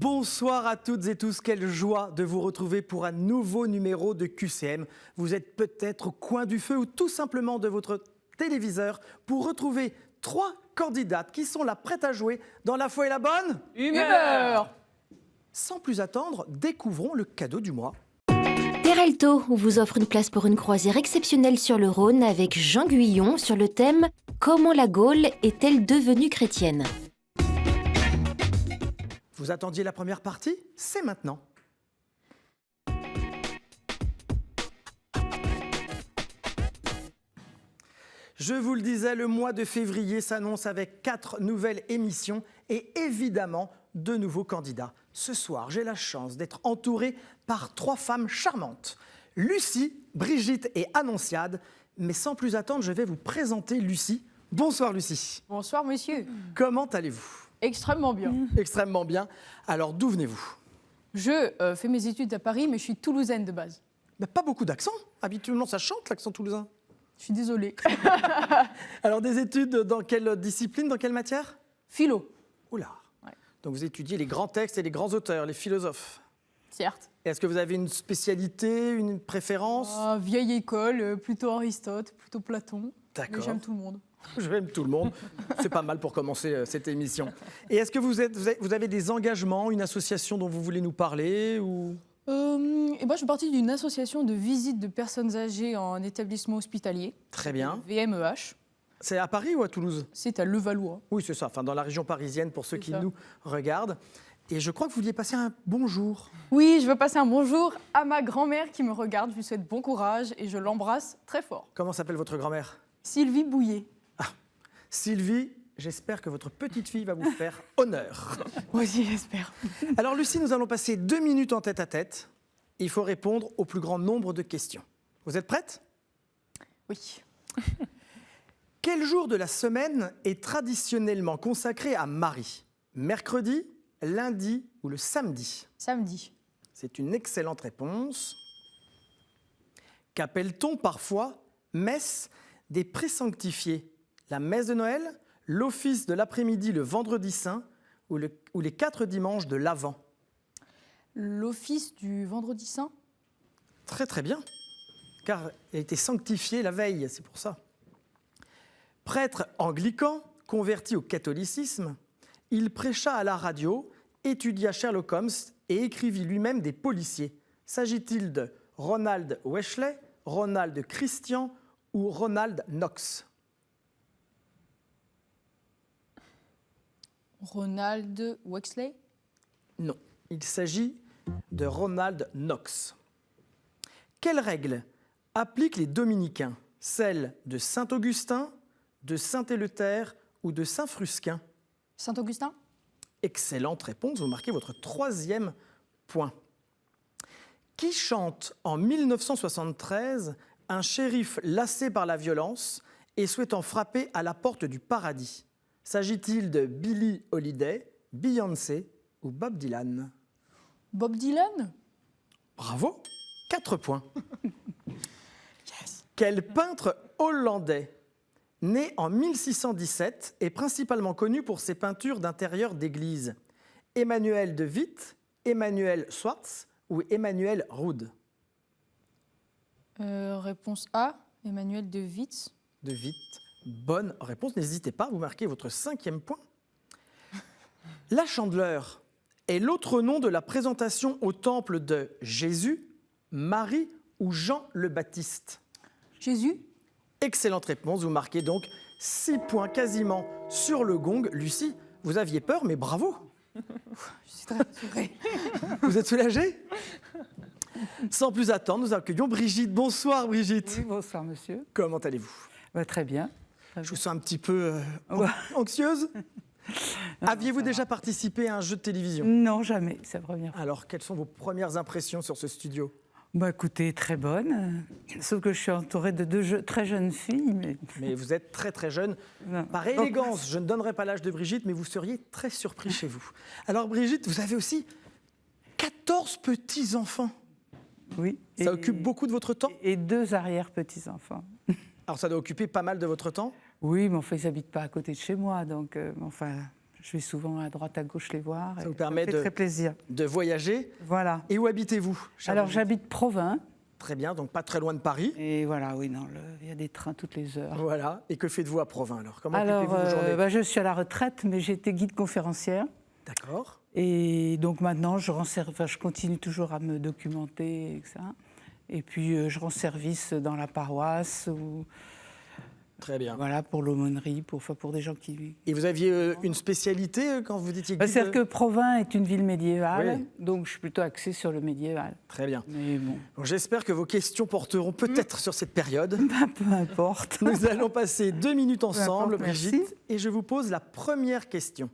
Bonsoir à toutes et tous, quelle joie de vous retrouver pour un nouveau numéro de QCM. Vous êtes peut-être au coin du feu ou tout simplement de votre téléviseur pour retrouver 3 candidates qui sont là prêtes à jouer dans La Foi et la Bonne Humeur. Sans plus attendre, découvrons le cadeau du mois. Peralto vous offre une place pour une croisière exceptionnelle sur le Rhône avec Jean Guyon sur le thème « Comment la Gaule est-elle devenue chrétienne ?» Vous attendiez la première partie? C'est maintenant. Je vous le disais, le mois de février s'annonce avec 4 nouvelles émissions et évidemment de nouveaux candidats. Ce soir, j'ai la chance d'être entouré par 3 femmes charmantes. Lucie, Brigitte et Annonciade. Mais sans plus attendre, je vais vous présenter Lucie. Bonsoir Lucie. Bonsoir monsieur. Comment allez-vous? Extrêmement bien. Extrêmement bien. Alors d'où venez-vous? Je fais mes études à Paris, mais je suis toulousaine de base. Mais pas beaucoup d'accent. Habituellement, ça chante l'accent toulousain. Je suis désolée. Alors des études dans quelle discipline, dans quelle matière? Philo. Oula. Ouais. Donc vous étudiez les grands textes et les grands auteurs, les philosophes. Certes. Est-ce que vous avez une spécialité, une préférence? Vieille école, plutôt Aristote, plutôt Platon. D'accord. Mais j'aime tout le monde. J'aime tout le monde. C'est pas mal pour commencer cette émission. Et est-ce que vous avez des engagements, une association dont vous voulez nous parler ou... Et ben, je fais partie d'une association de visite de personnes âgées en établissement hospitalier. Très bien. VMEH. C'est à Paris ou à Toulouse? C'est à Levallois. Oui, c'est ça. Enfin, dans la région parisienne pour ceux C'est qui ça. nous regardent. Et je crois que vous vouliez passer un bonjour. Oui, je veux passer un bonjour à ma grand-mère qui me regarde. Je lui souhaite bon courage et je l'embrasse très fort. Comment s'appelle votre grand-mère? Sylvie Bouillet. Sylvie, j'espère que votre petite fille va vous faire honneur. Moi aussi, j'espère. Alors Lucie, nous allons passer 2 minutes en tête-à-tête. Il faut répondre au plus grand nombre de questions. Vous êtes prête? Oui. Quel jour de la semaine est traditionnellement consacré à Marie? Mercredi, lundi ou le samedi? Samedi. C'est une excellente réponse. Qu'appelle-t-on parfois messe des présanctifiés? La messe de Noël, l'office de l'après-midi le vendredi saint ou les 4 dimanches de l'Avent? L'office du vendredi saint. Très très bien, car elle a été sanctifiée la veille, c'est pour ça. Prêtre anglican, converti au catholicisme, il prêcha à la radio, étudia Sherlock Holmes et écrivit lui-même des policiers. S'agit-il de Ronald Wesley, Ronald Christian ou Ronald Knox? Ronald Wexley. Non, il s'agit de Ronald Knox. Quelle règle appliquent les dominicains? Celle de Saint-Augustin, de Saint-Éleuthère ou de Saint-Frusquin? Saint-Augustin. Excellente réponse, vous marquez votre 3e point. Qui chante en 1973 un shérif lassé par la violence et souhaitant frapper à la porte du paradis? S'agit-il de Billie Holiday, Beyoncé ou Bob Dylan? Bob Dylan. Bravo, 4 points. Yes. Quel peintre hollandais, né en 1617, est principalement connu pour ses peintures d'intérieur d'église? Emmanuel de Witt, Emmanuel Swartz ou Emmanuel Roud? Réponse A. Emmanuel de Witz. De Witt, bonne réponse. N'hésitez pas, vous marquez votre 5e point. La Chandeleur est l'autre nom de la présentation au temple de Jésus, Marie ou Jean le Baptiste? Jésus. Excellente réponse, vous marquez donc 6 points quasiment sur le gong. Lucie, vous aviez peur, mais bravo. Je suis très rassurée. Vous êtes soulagée? Sans plus attendre, nous accueillons Brigitte. Bonsoir Brigitte. Oui, bonsoir monsieur. Comment allez-vous? Très bien. Je vous sens un petit peu Ouais. anxieuse. Aviez-vous déjà participé à un jeu de télévision? Non, jamais, c'est la première fois. Alors, quelles sont vos premières impressions sur ce studio? Écoutez, très bonne. Sauf que je suis entourée de 2 très jeunes filles. Mais vous êtes très très jeune. Non. Par élégance, je ne donnerai pas l'âge de Brigitte, mais vous seriez très surpris chez vous. Alors Brigitte, vous avez aussi 14 petits-enfants. Oui. Ça occupe beaucoup de votre temps? Et 2 arrière-petits-enfants. Alors ça doit occuper pas mal de votre temps? Oui, mais enfin, ils n'habitent pas à côté de chez moi. Donc, enfin, Je vais souvent à droite, à gauche les voir. Ça et vous permet fait très plaisir. de voyager. Voilà. Et où habitez-vous, chère Alors, Brigitte? j'habite Provins. Très bien, donc pas très loin de Paris. Et voilà, oui, non, il y a des trains toutes les heures. Voilà. Et que faites-vous à Provins alors? Comment Alors, occupez-vous vos journées? je suis à la retraite, mais j'étais guide conférencière. D'accord. Et donc maintenant, je continue toujours à me documenter, et ça. Et puis, je rends service dans la paroisse, ou, Très bien. voilà, pour l'aumônerie, pour des gens qui... Et vous aviez une spécialité quand vous étiez guide? C'est-à-dire que Provins est une ville médiévale, Oui. donc je suis plutôt axée sur le médiéval. Très bien. Mais bon, Donc, j'espère que vos questions porteront peut-être sur cette période. peu importe. Nous allons passer 2 minutes ensemble, importe, merci. Brigitte, et je vous pose la première question.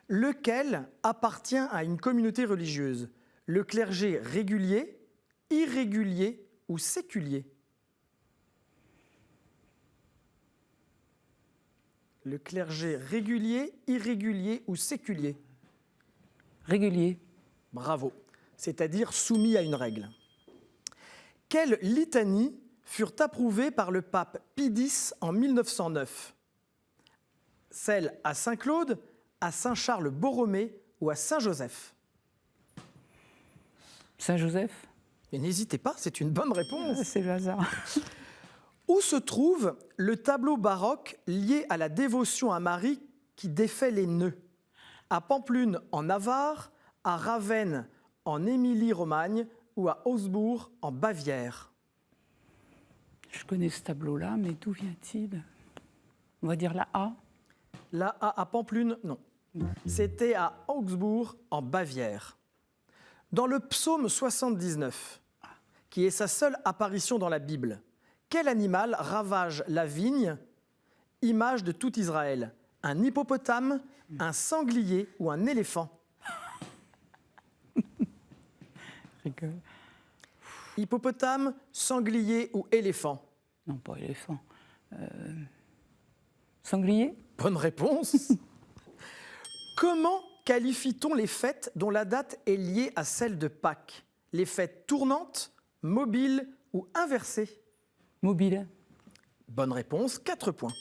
Lequel appartient à une communauté religieuse? Le clergé régulier, irrégulier ou séculier? Le clergé régulier, irrégulier ou séculier? Régulier. Bravo. C'est-à-dire soumis à une règle. Quelles litanies furent approuvées par le pape Pie X en 1909? Celles à Saint-Claude, à Saint-Charles-Borromée ou à Saint-Joseph? Saint-Joseph. Mais n'hésitez pas, c'est une bonne réponse. C'est le hasard. Où se trouve le tableau baroque lié à la dévotion à Marie qui défait les nœuds? À Pampelune en Navarre, à Ravenne en Émilie-Romagne ou à Augsbourg en Bavière? Je connais ce tableau-là, mais d'où vient-il? On va dire la A. Là, à Pampelune, non. C'était à Augsbourg, en Bavière. Dans le psaume 79, qui est sa seule apparition dans la Bible, quel animal ravage la vigne, image de tout Israël? Un hippopotame, un sanglier ou un éléphant? Rigole. Hippopotame, sanglier ou éléphant? Non, pas éléphant. Sanglier. Bonne réponse. Comment qualifie-t-on les fêtes dont la date est liée à celle de Pâques? Les fêtes tournantes, mobiles ou inversées? Mobile. Bonne réponse, 4 points.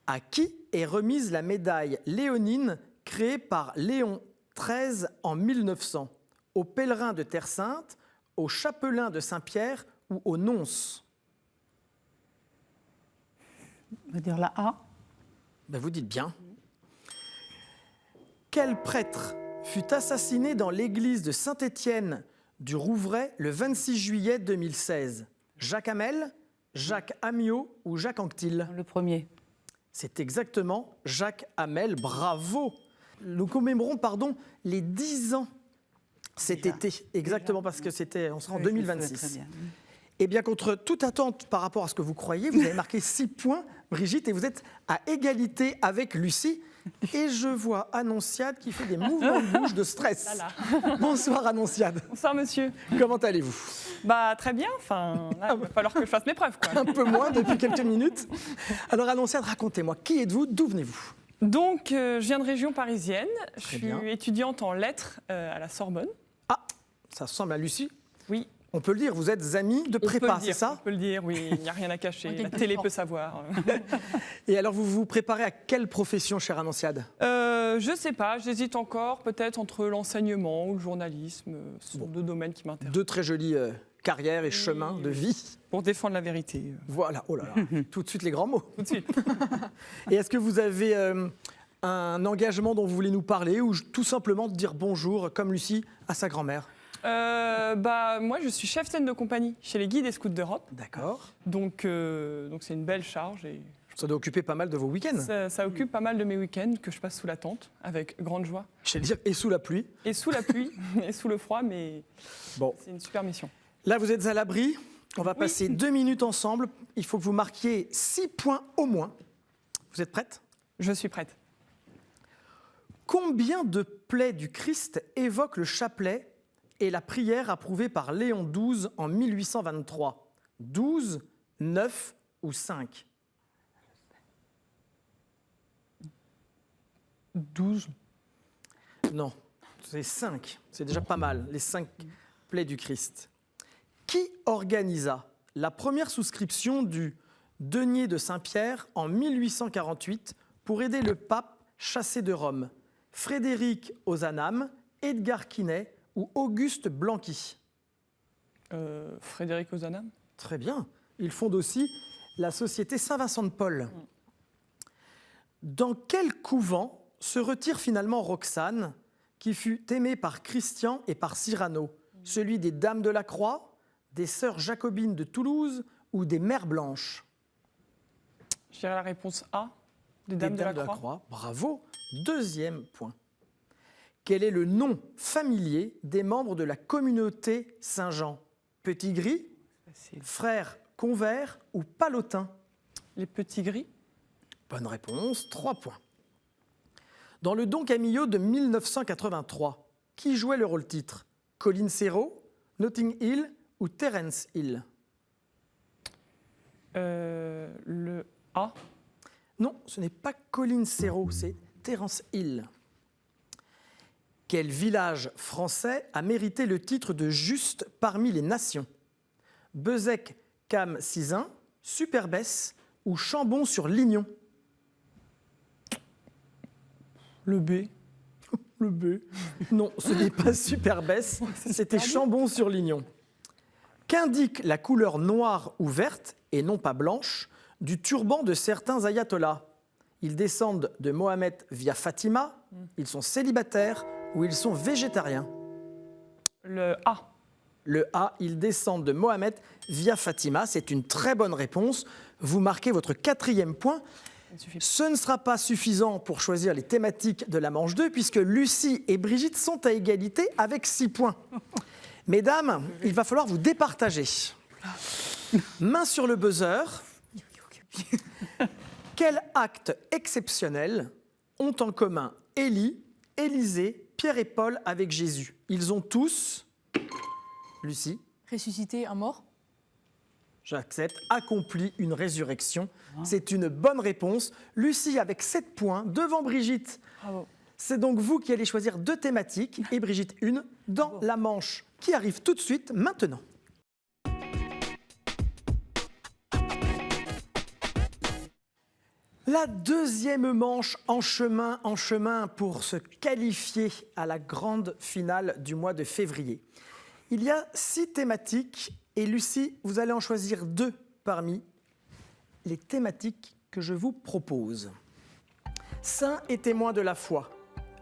À qui est remise la médaille léonine créée par Léon XIII en 1900? Aux pèlerins de Terre Sainte, aux chapelains de Saint-Pierre ou aux nonces? On va dire la A. Ben, vous dites bien. Quel prêtre fut assassiné dans l'église de Saint-Étienne du Rouvray le 26 juillet 2016? Jacques Hamel, Jacques Amiot ou Jacques Anquetil? Le premier. C'est exactement Jacques Hamel. Bravo! Nous commémorons, les 10 ans cet Déjà. été. Exactement, parce que on sera en Oui, je me souviens 2026. très bien. Eh bien, contre toute attente par rapport à ce que vous croyez, vous avez marqué 6 points, Brigitte, et vous êtes à égalité avec Lucie. Et je vois Annonciade qui fait des mouvements de bouche de stress. Bonsoir Annonciade. Bonsoir monsieur. Comment allez-vous? Bah très bien, enfin, là, il va falloir que je fasse mes preuves quoi. Un peu moins depuis quelques minutes. Alors Annonciade, racontez-moi, qui êtes-vous? D'où venez-vous? Donc je viens de région parisienne, je Très suis bien. étudiante en lettres à la Sorbonne. Ah, ça ressemble à Lucie. Oui. On peut le dire, vous êtes amis de On peut prépa, le c'est dire, ça? On peut le dire, oui, il n'y a rien à cacher, la télé peut savoir. Et alors, vous vous préparez à quelle profession, chère Annonciade? Je sais pas, j'hésite encore peut-être entre l'enseignement ou le journalisme, ce sont deux domaines qui m'intéressent. Deux très jolies carrières et chemins de vie. Pour défendre la vérité, Voilà, oh là là, tout de suite les grands mots. tout de suite. Et est-ce que vous avez un engagement dont vous voulez nous parler ou tout simplement dire bonjour, comme Lucie, à sa grand-mère? Moi, je suis chef scène de compagnie chez les guides et scouts d'Europe. D'accord. Donc c'est une belle charge et Ça doit occuper pas mal de vos week-ends. ça occupe pas mal de mes week-ends que je passe sous la tente avec grande joie. Je vais dire, et sous la pluie. Et sous la pluie et sous le froid, mais Bon, c'est une super mission. là vous êtes à l'abri. On va passer 2 minutes ensemble. Il faut que vous marquiez 6 points au moins. Vous êtes prête? Je suis prête. Combien de plaies du Christ évoquent le chapelet et la prière approuvée par Léon XII en 1823? 12, 9 ou 5? 12. Non, c'est 5. C'est déjà pas mal, les 5 plaies du Christ. Qui organisa la première souscription du denier de Saint-Pierre en 1848 pour aider le pape chassé de Rome? Frédéric Ozanam, Edgar Quinet ou Auguste Blanqui? Frédéric Ozanam. Très bien. Il fonde aussi la société Saint-Vincent de Paul. Dans quel couvent se retire finalement Roxane, qui fut aimée par Christian et par Cyrano? Celui des Dames de la Croix, des Sœurs Jacobines de Toulouse ou des Mères Blanches? Je dirais la réponse A, des Dames de la Croix. Bravo. Deuxième point. Quel est le nom familier des membres de la communauté Saint-Jean? Petit Gris, Facile. frères Convert ou Palotin? Les Petits Gris. Bonne réponse, 3 points. Dans le Don Camillo de 1983, qui jouait le rôle-titre? Colin Serrault, Notting Hill ou Terence Hill? Le A. Non, ce n'est pas Colin Serrault, c'est Terence Hill. Quel village français a mérité le titre de juste parmi les nations? Bezec-Cam-Sizun, Superbès ou Chambon-sur-Lignon? Le B. Le B. Non, ce n'est pas Superbès, c'était Chambon-sur-Lignon. Qu'indique la couleur noire ou verte, et non pas blanche, du turban de certains ayatollahs? Ils descendent de Mohammed via Fatima, ils sont célibataires ou ils sont végétariens? Le A. Le A, ils descendent de Mohammed via Fatima. C'est une très bonne réponse. Vous marquez votre 4e point. Ça ne suffit pas. Ce ne sera pas suffisant pour choisir les thématiques de la manche 2, puisque Lucie et Brigitte sont à égalité avec 6 points. Mesdames, il va falloir vous départager. Main sur le buzzer. Quel acte exceptionnel ont en commun Élie, Élisée, Pierre et Paul avec Jésus? Ils ont tous, Lucie, Ressusciter un mort? j'accepte, accompli une résurrection. C'est une bonne réponse. Lucie avec 7 points devant Brigitte. Bravo. C'est donc vous qui allez choisir 2 thématiques et Brigitte une dans la manche qui arrive tout de suite maintenant. La 2e manche en chemin pour se qualifier à la grande finale du mois de février. Il y a 6 thématiques et Lucie, vous allez en choisir 2 parmi les thématiques que je vous propose. Saints et témoins de la foi,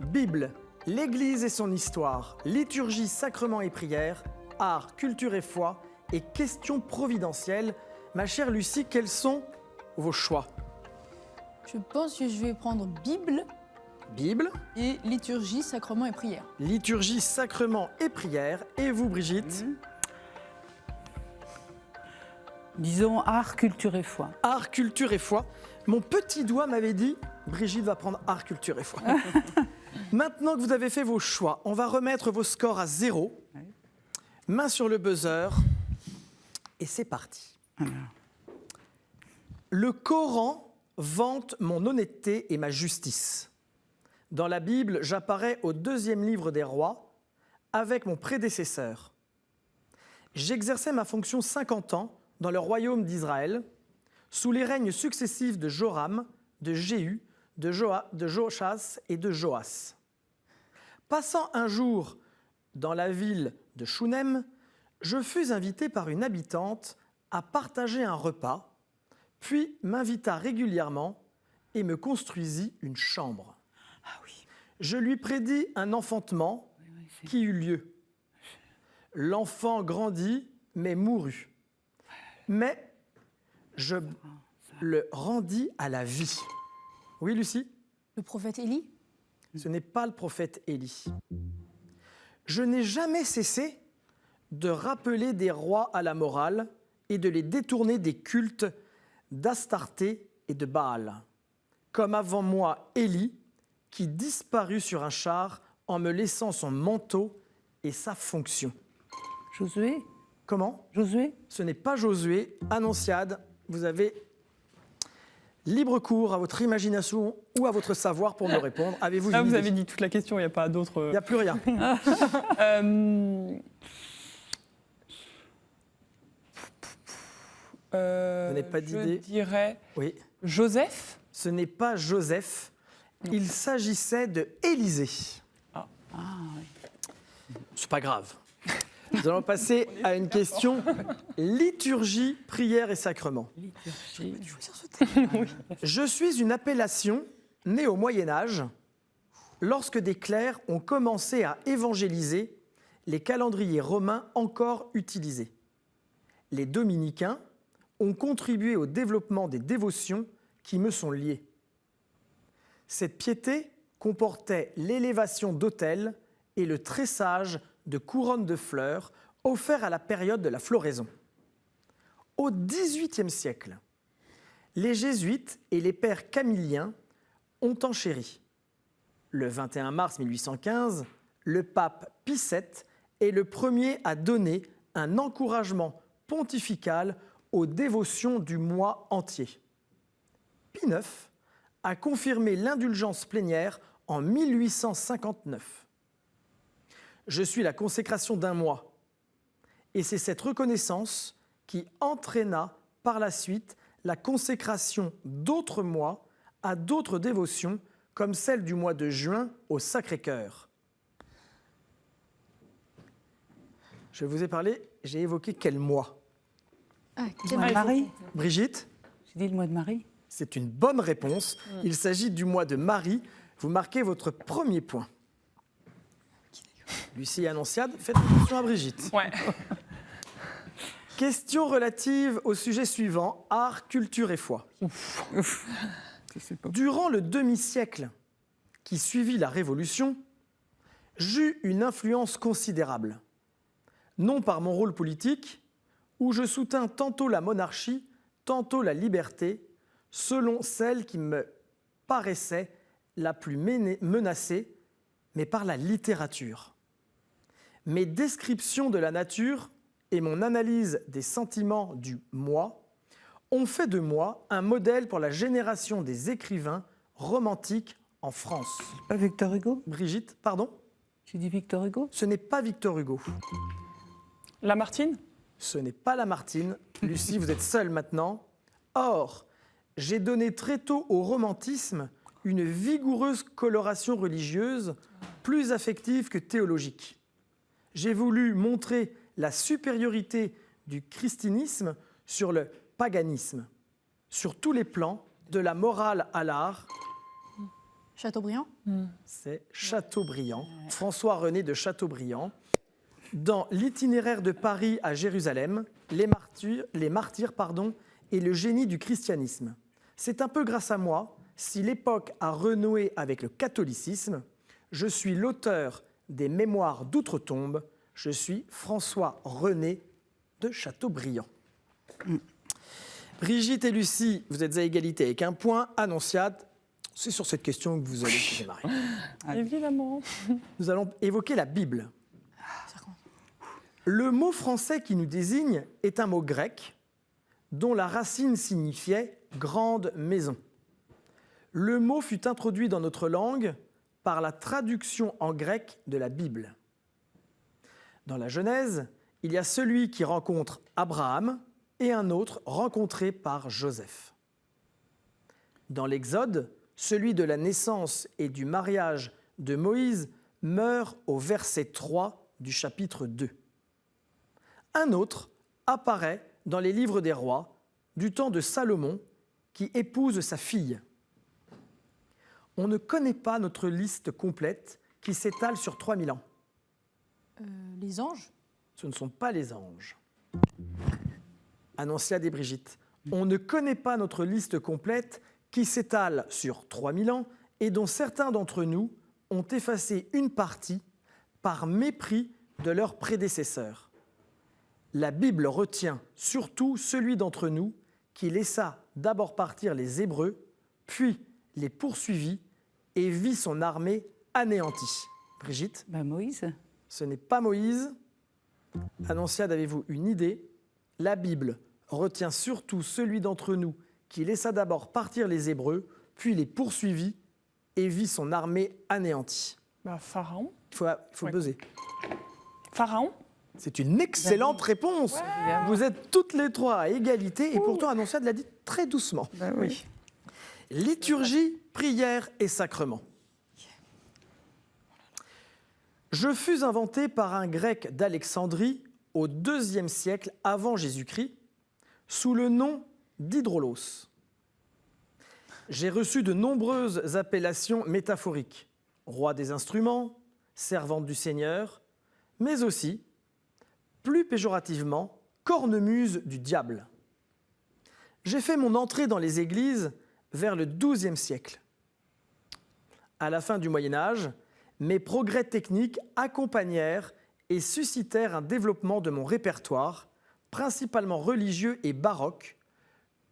Bible, l'Église et son histoire, liturgie, sacrements et prières, art, culture et foi et questions providentielles. Ma chère Lucie, quels sont vos choix? Je pense que je vais prendre Bible Bible, et liturgie, sacrement et prière. liturgie, sacrements et prières. Et vous, Brigitte? Disons art, culture et foi. Art, culture et foi. Mon petit doigt m'avait dit, Brigitte va prendre art, culture et foi. Maintenant que vous avez fait vos choix, on va remettre vos scores à 0. Oui. Main sur le buzzer. Et c'est parti. Alors. Le Coran vante mon honnêteté et ma justice. Dans la Bible, j'apparais au 2e livre des rois avec mon prédécesseur. J'exerçais ma fonction 50 ans dans le royaume d'Israël, sous les règnes successifs de Joram, de Jéhu, de Joachas et de Joas. Passant un jour dans la ville de Shunem, je fus invité par une habitante à partager un repas, puis m'invita régulièrement et me construisit une chambre. Ah oui. Je lui prédis un enfantement qui eut lieu. L'enfant grandit, mais mourut. Mais je le rendis à la vie. Oui, Lucie? Le prophète Élie? Ce n'est pas le prophète Élie. Je n'ai jamais cessé de rappeler des rois à la morale et de les détourner des cultes d'Astarté et de Baal. Comme avant moi Élie, qui disparut sur un char en me laissant son manteau et sa fonction. Josué? Comment? Josué? Ce n'est pas Josué. Annonciade, vous avez libre cours à votre imagination ou à votre savoir pour me répondre. Avez-vous Là, une vous idée? avez dit toute la question, il n'y a pas d'autre. Il n'y a plus rien. Vous n'avez pas d'idée? Je dirais Oui. Joseph. Ce n'est pas Joseph. Il s'agissait de Élisée. Ah oui. C'est pas grave. Nous allons passer à une question liturgie, prière et sacrement. Je suis une appellation née au Moyen-Âge, lorsque des clercs ont commencé à évangéliser les calendriers romains encore utilisés. Les dominicains ont contribué au développement des dévotions qui me sont liées. Cette piété comportait l'élévation d'autels et le tressage de couronnes de fleurs offerts à la période de la floraison. Au XVIIIe siècle, les jésuites et les pères camilliens ont enchéri. Le 21 mars 1815, le pape Pie VII est le premier à donner un encouragement pontifical aux dévotions du mois entier. Pie IX a confirmé l'indulgence plénière en 1859. Je suis la consécration d'un mois. Et c'est cette reconnaissance qui entraîna par la suite la consécration d'autres mois à d'autres dévotions, comme celle du mois de juin au Sacré-Cœur. Je vous ai parlé, j'ai évoqué quel mois? Le mois de Marie. Brigitte? J'ai dit le mois de Marie. C'est une bonne réponse. Il s'agit du mois de Marie. Vous marquez votre premier point. Lucie et Annonciade, faites attention à Brigitte. Ouais. Question relative au sujet suivant, art, culture et foi. Durant le demi-siècle qui suivit la Révolution, j'eus une influence considérable. Non par mon rôle politique, où je soutins tantôt la monarchie, tantôt la liberté, selon celle qui me paraissait la plus menacée, mais par la littérature. Mes descriptions de la nature et mon analyse des sentiments du moi ont fait de moi un modèle pour la génération des écrivains romantiques en France. Pas Victor Hugo? Brigitte, pardon? J'ai dit Victor Hugo? Ce n'est pas Victor Hugo. Lamartine? Ce n'est pas Lamartine. Lucie, vous êtes seule maintenant. Or, j'ai donné très tôt au romantisme une vigoureuse coloration religieuse, plus affective que théologique. J'ai voulu montrer la supériorité du christianisme sur le paganisme, sur tous les plans, de la morale à l'art. Chateaubriand? C'est Chateaubriand, François-René de Chateaubriand. Dans l'itinéraire de Paris à Jérusalem, les martyrs, et le génie du christianisme. C'est un peu grâce à moi si l'époque a renoué avec le catholicisme. Je suis l'auteur des Mémoires d'outre-tombe. Je suis François-René de Chateaubriand. Brigitte et Lucie, vous êtes à égalité avec un point. Annonciade, c'est sur cette question que vous allez démarrer. Évidemment. Nous allons évoquer la Bible. Le mot français qui nous désigne est un mot grec dont la racine signifiait « grande maison ». Le mot fut introduit dans notre langue par la traduction en grec de la Bible. Dans la Genèse, il y a celui qui rencontre Abraham et un autre rencontré par Joseph. Dans l'Exode, celui de la naissance et du mariage de Moïse meurt au verset 3 du chapitre 2. Un autre apparaît dans les livres des rois du temps de Salomon qui épouse sa fille. On ne connaît pas notre liste complète qui s'étale sur 3000 ans. Les anges? Ce ne sont pas les anges. Annonciade et Brigitte. On ne connaît pas notre liste complète qui s'étale sur 3000 ans et dont certains d'entre nous ont effacé une partie par mépris de leurs prédécesseurs. La Bible retient surtout celui d'entre nous qui laissa d'abord partir les Hébreux, puis les poursuivit et vit son armée anéantie. Brigitte? Moïse. Ce n'est pas Moïse. Annonciade, avez-vous une idée? La Bible retient surtout celui d'entre nous qui laissa d'abord partir les Hébreux, puis les poursuivit et vit son armée anéantie. Pharaon. Il faut buzzer. Pharaon. C'est une excellente réponse. Ouais. Vous êtes toutes les trois à égalité et pourtant Annonciade l'a dit très doucement. Oui. Liturgie, prière et sacrement. Je fus inventé par un grec d'Alexandrie au IIe siècle avant Jésus-Christ sous le nom d'Hydrolos. J'ai reçu de nombreuses appellations métaphoriques, roi des instruments, servante du Seigneur, mais aussi, plus péjorativement, cornemuse du diable. J'ai fait mon entrée dans les églises vers le XIIe siècle. À la fin du Moyen Âge, mes progrès techniques accompagnèrent et suscitèrent un développement de mon répertoire, principalement religieux et baroque,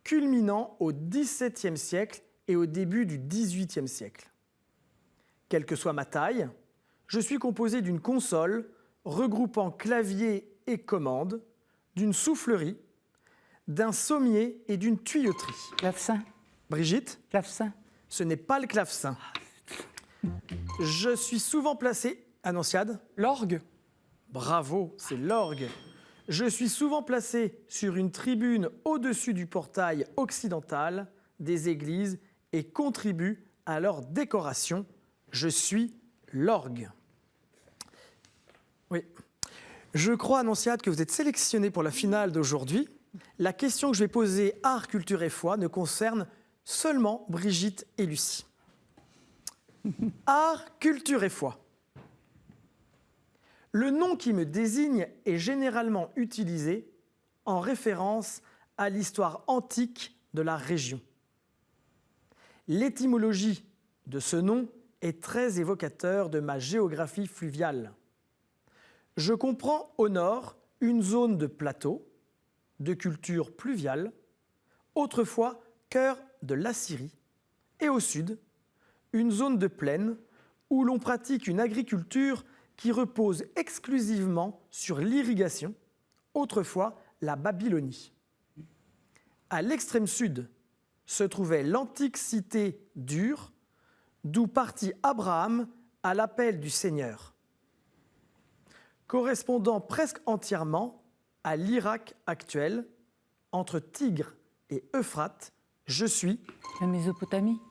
culminant au XVIIe siècle et au début du XVIIIe siècle. Quelle que soit ma taille, je suis composé d'une console regroupant clavier et commande, d'une soufflerie, d'un sommier et d'une tuyauterie. Clavecin. Brigitte, Clavecin. ce n'est pas le clavecin. Je suis souvent placé... Annonciade, L'orgue. bravo, c'est l'orgue. Je suis souvent placé sur une tribune au-dessus du portail occidental des églises et contribue à leur décoration. Je suis l'orgue. Oui. Je crois, Annonciade, que vous êtes sélectionné pour la finale d'aujourd'hui. La question que je vais poser à Art, Culture et Foi ne concerne seulement Brigitte et Lucie. Art, Culture et Foi. Le nom qui me désigne est généralement utilisé en référence à l'histoire antique de la région. L'étymologie de ce nom est très évocateur de ma géographie fluviale. Je comprends au nord une zone de plateau, de culture pluviale, autrefois cœur de l'Assyrie, et au sud, une zone de plaine où l'on pratique une agriculture qui repose exclusivement sur l'irrigation, autrefois la Babylonie. À l'extrême sud se trouvait l'antique cité d'Ur, d'où partit Abraham à l'appel du Seigneur. Correspondant presque entièrement à l'Irak actuel, entre Tigre et Euphrate, je suis... La Mésopotamie.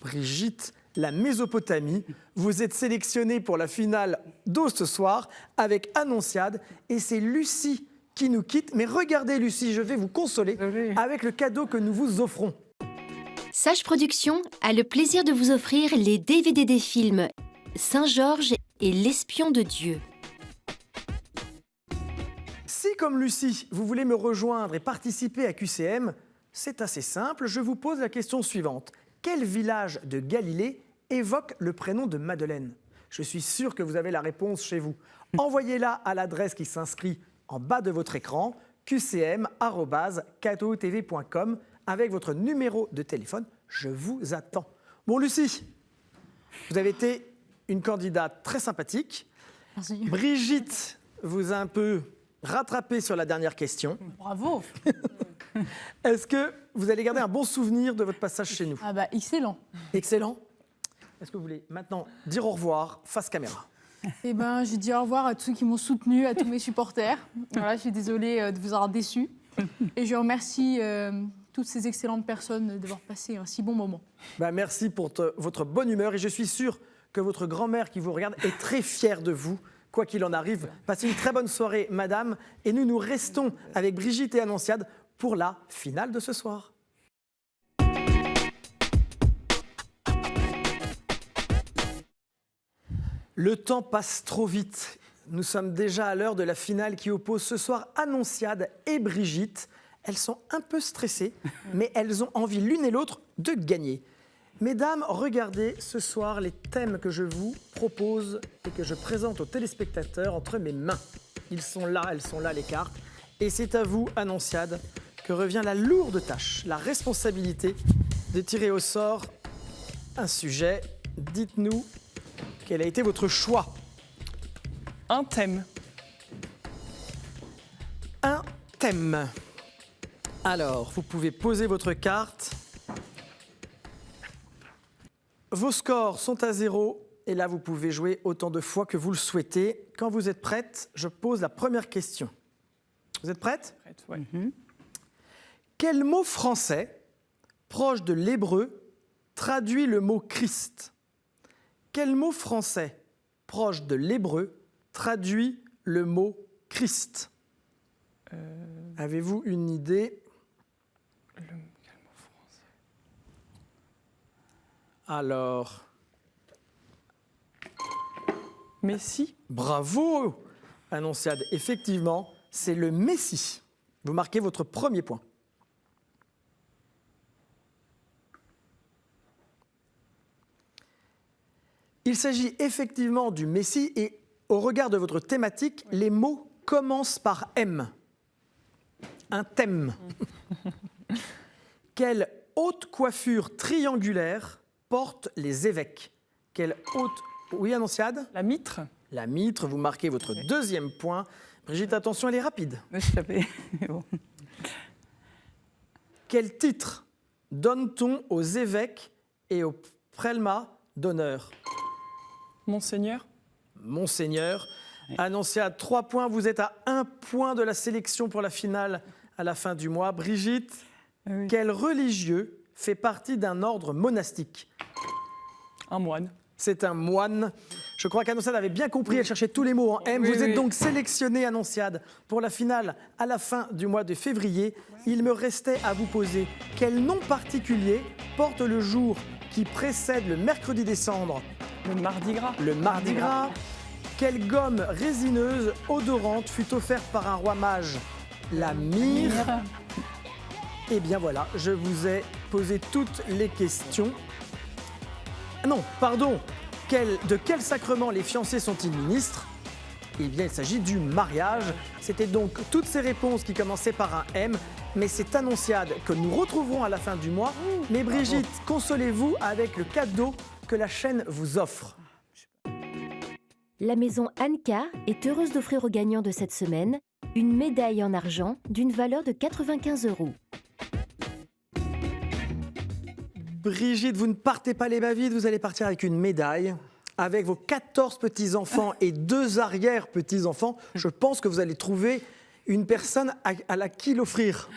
Brigitte, la Mésopotamie. Vous êtes sélectionnée pour la finale d'O ce soir avec Annonciade et c'est Lucie qui nous quitte. Mais regardez Lucie, je vais vous consoler avec le cadeau que nous vous offrons. Sage Productions a le plaisir de vous offrir les DVD des films Saint-Georges et L'Espion de Dieu. Si, comme Lucie, vous voulez me rejoindre et participer à QCM, c'est assez simple. Je vous pose la question suivante. Quel village de Galilée évoque le prénom de Madeleine? Je suis sûr que vous avez la réponse chez vous. Envoyez-la à l'adresse qui s'inscrit en bas de votre écran, qcm@ktootv.com, avec votre numéro de téléphone. Je vous attends. Bon, Lucie, vous avez été une candidate très sympathique. Merci. Brigitte vous a un peu rattrapé sur la dernière question. Bravo. Est-ce que vous allez garder un bon souvenir de votre passage chez nous? Ah bah excellent. Excellent. Est-ce que vous voulez maintenant dire au revoir face caméra? Eh ben, j'ai dit au revoir à tous ceux qui m'ont soutenu, à tous mes supporters. Voilà, je suis désolée de vous avoir déçus. Et je remercie toutes ces excellentes personnes d'avoir passé un si bon moment. Merci pour votre bonne humeur et je suis sûr que votre grand-mère qui vous regarde est très fière de vous. Quoi qu'il en arrive, passez une très bonne soirée, madame. Et nous restons avec Brigitte et Annonciade pour la finale de ce soir. Le temps passe trop vite. Nous sommes déjà à l'heure de la finale qui oppose ce soir Annonciade et Brigitte. Elles sont un peu stressées, mais elles ont envie l'une et l'autre de gagner. Mesdames, regardez ce soir les thèmes que je vous propose et que je présente aux téléspectateurs entre mes mains. Elles sont là, les cartes. Et c'est à vous, Annonciade, que revient la lourde tâche, la responsabilité de tirer au sort un sujet. Dites-nous quel a été votre choix. Un thème. Un thème. Alors, vous pouvez poser votre carte. Vos scores sont à 0 et là, vous pouvez jouer autant de fois que vous le souhaitez. Quand vous êtes prête, je pose la première question. Vous êtes prête? Prête, ouais. Quel mot français, proche de l'hébreu, traduit le mot Christ? Quel mot français proche de l'hébreu traduit le mot Christ? Avez-vous une idée? Quel mot français? Alors, Messie? bravo, Annonciade. Effectivement, c'est le Messie. Vous marquez votre premier point. Il s'agit effectivement du Messie et au regard de votre thématique, les mots commencent par M. Un thème. Quelle haute coiffure triangulaire portent les évêques? Quelle haute... Oui, Annonciade? La mitre? La mitre, vous marquez votre deuxième point. Brigitte, attention, elle est rapide. Mais je savais. Mais bon. Quel titre donne-t-on aux évêques et aux prélats d'honneur? Monseigneur? Monseigneur. Annonciade, 3 points. Vous êtes à 1 point de la sélection pour la finale à la fin du mois. Brigitte, Oui. quel religieux fait partie d'un ordre monastique? Un moine? C'est un moine. Je crois qu'Annonciade avait bien compris, elle cherchait tous les mots en M. Oui, Vous êtes oui. donc sélectionné, Annonciade, pour la finale à la fin du mois de février. Il me restait à vous poser quel nom particulier porte le jour qui précède le mercredi des cendres? Le Mardi Gras? Le Mardi Gras. Quelle gomme résineuse odorante fut offerte par un roi mage? La myrrhe. Eh bien voilà, je vous ai posé toutes les questions. Non, pardon. De quel sacrement les fiancés sont-ils ministres? Eh bien, il s'agit du mariage. C'était donc toutes ces réponses qui commençaient par un M. Mais c'est Annonciade que nous retrouverons à la fin du mois. Mais Brigitte, consolez-vous avec le cadeau que la chaîne vous offre. La maison Anka est heureuse d'offrir aux gagnants de cette semaine une médaille en argent d'une valeur de 95 €. Brigitte, vous ne partez pas les mains vides, vous allez partir avec une médaille. Avec vos 14 petits-enfants et 2 arrière-petits-enfants, je pense que vous allez trouver une personne à qui l'offrir.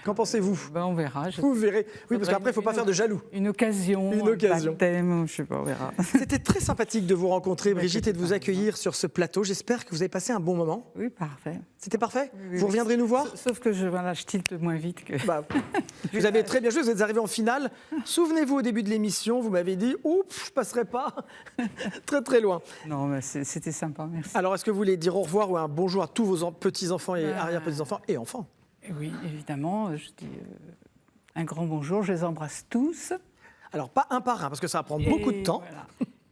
Qu'en pensez-vous? Ben, on verra. Vous verrez. Oui, parce qu'après, il ne faut pas faire de jaloux. Une occasion. Une occasion. Un baptême, je sais pas, on verra. C'était très sympathique de vous rencontrer, Brigitte, et de vous accueillir sur ce plateau. J'espère que vous avez passé un bon moment. Oui, parfait. C'était parfait? Oui, Vous reviendrez nous voir? Sauf que je tilte moins vite que... Bah, vous avez très bien joué, vous êtes arrivé en finale. Souvenez-vous, au début de l'émission, vous m'avez dit « Oups, je ne passerai pas très très loin ». Non, mais c'était sympa, merci. Alors, est-ce que vous voulez dire au revoir ou un bonjour à tous vos petits-enfants et arrière-petits-enfants et enfants? Oui, évidemment, je dis un grand bonjour, je les embrasse tous. Alors, pas un par un, parce que ça va prendre beaucoup de temps. Voilà.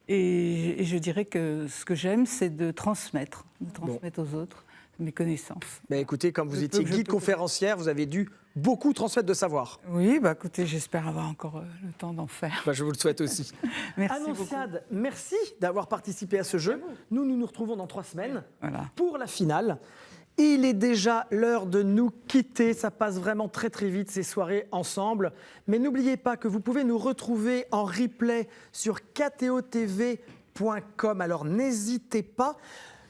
Et je dirais que ce que j'aime, c'est de transmettre aux autres mes connaissances. Ben, écoutez, comme vous Je étiez peux- je guide peux- conférencière, vous avez dû beaucoup transmettre de savoir. Oui, bah écoutez, j'espère avoir encore le temps d'en faire. Ben, je vous le souhaite aussi. Merci beaucoup. Annonciade, merci d'avoir participé à ce jeu. Nous retrouvons dans 3 semaines Voilà. pour la finale. Il est déjà l'heure de nous quitter. Ça passe vraiment très très vite ces soirées ensemble. Mais n'oubliez pas que vous pouvez nous retrouver en replay sur ktotv.com. Alors n'hésitez pas.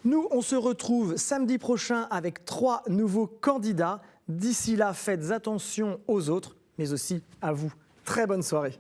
Nous, on se retrouve samedi prochain avec 3 nouveaux candidats. D'ici là, faites attention aux autres, mais aussi à vous. Très bonne soirée.